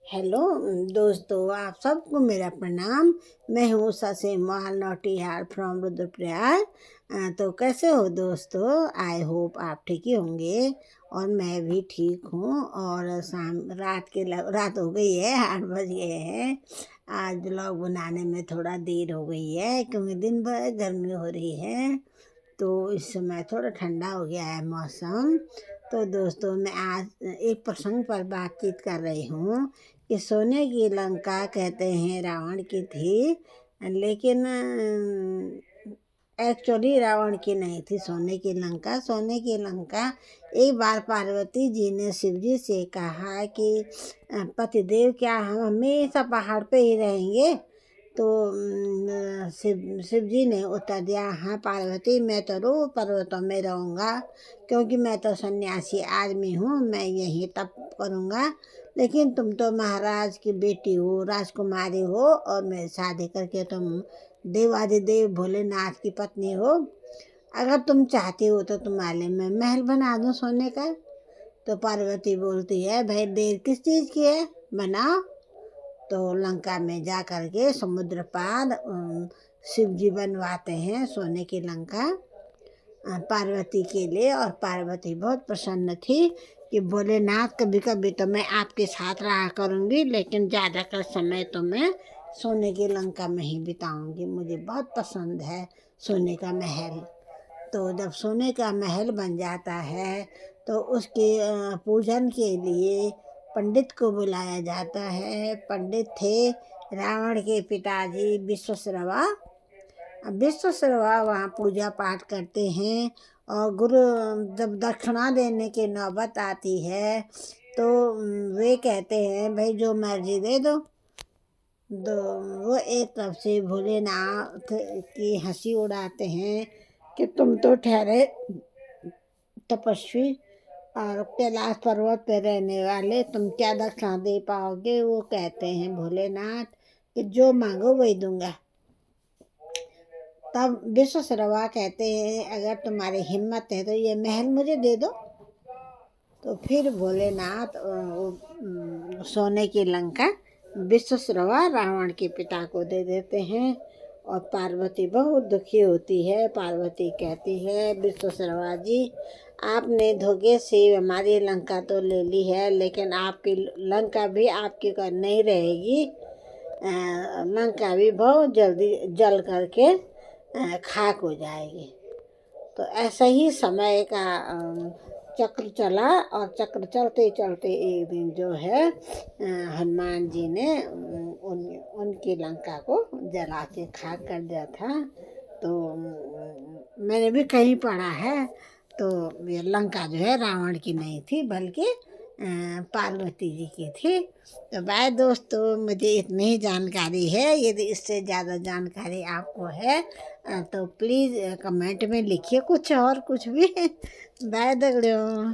Hello दोस्तों, आप सबको मेरा प्रणाम। मैं हूँ ससीमाल नौटियाल फ्रॉम रुद्रप्रयाग। तो कैसे हो दोस्तों? आई होप आप ठीक ही होंगे और मैं भी ठीक हूँ। और शाम रात हो गई है, 8 बज गए हैं। आज ब्लॉग बनाने में थोड़ा देर हो गई है क्योंकि दिन भर गर्मी हो रही है, तो इस समय थोड़ा ठंडा हो गया है मौसम। तो दोस्तों, मैं आज एक प्रसंग पर बातचीत कर रही हूँ कि सोने की लंका कहते हैं रावण की थी, लेकिन एक्चुअली रावण की नहीं थी सोने की लंका। सोने की लंका एक बार पार्वती जी ने शिव जी से कहा कि पतिदेव, क्या हम हमेशा पहाड़ पे ही रहेंगे? तो शिव जी ने उत्तर दिया, हाँ पार्वती, मैं तो रोज पर्वतों में रहूँगा क्योंकि मैं तो सन्यासी आदमी हूँ, मैं यही तप करूँगा। लेकिन तुम तो महाराज की बेटी हो, राजकुमारी हो, और मेरी शादी करके तुम देवाधिदेव भोलेनाथ की पत्नी हो। अगर तुम चाहती हो तो तुम्हारे लिए मैं महल बना दूँ सोने का। तो पार्वती बोलती है, भाई देर किस चीज़ की है, बनाओ। तो लंका में जा कर के समुद्र पार शिव जी बनवाते हैं सोने की लंका पार्वती के लिए। और पार्वती बहुत प्रसन्न थी कि भोलेनाथ, कभी कभी तो मैं आपके साथ रहा करूँगी, लेकिन ज़्यादातर समय तो मैं सोने की लंका में ही बिताऊँगी। मुझे बहुत पसंद है सोने का महल। तो जब सोने का महल बन जाता है तो उसके पूजन के लिए पंडित को बुलाया जाता है। पंडित थे रावण के पिताजी विश्वश्रवा। विश्वश्रवा वहाँ पूजा पाठ करते हैं, और गुरु जब दक्षिणा देने की नौबत आती है तो वे कहते हैं, भाई जो मर्जी दे दो। तो वो एक तरफ से भोलेनाथ की हंसी उड़ाते हैं कि तुम तो ठहरे तपस्वी और कैलाश पर्वत पे रहने वाले, तुम क्या दक्षिणा दे पाओगे? वो कहते हैं भोलेनाथ कि जो मांगो वही दूंगा। तब विश्वश्रवा कहते हैं, अगर तुम्हारी हिम्मत है तो ये महल मुझे दे दो। तो फिर भोलेनाथ सोने की लंका विश्वश्रवा रावण के पिता को दे देते हैं। और पार्वती बहुत दुखी होती है। पार्वती कहती है, विश्वश्रवा जी, आपने धोखे से हमारी लंका तो ले ली है, लेकिन आपकी लंका भी आपकी का नहीं रहेगी। लंका भी बहुत जल्दी जल करके खाक हो जाएगी। तो ऐसा ही समय का चक्र चला, और चक्र चलते चलते एक दिन जो है हनुमान जी ने उनकी लंका को जला के खाक कर दिया था। तो मैंने भी कहीं पढ़ा है। तो ये लंका जो है रावण की नहीं थी, बल्कि पार्वती जी की थी। तो बाय दोस्तों, मुझे इतनी ही जानकारी है। यदि इससे ज़्यादा जानकारी आपको है तो प्लीज़ कमेंट में लिखिए कुछ और कुछ भी। बाय दगड़ियों।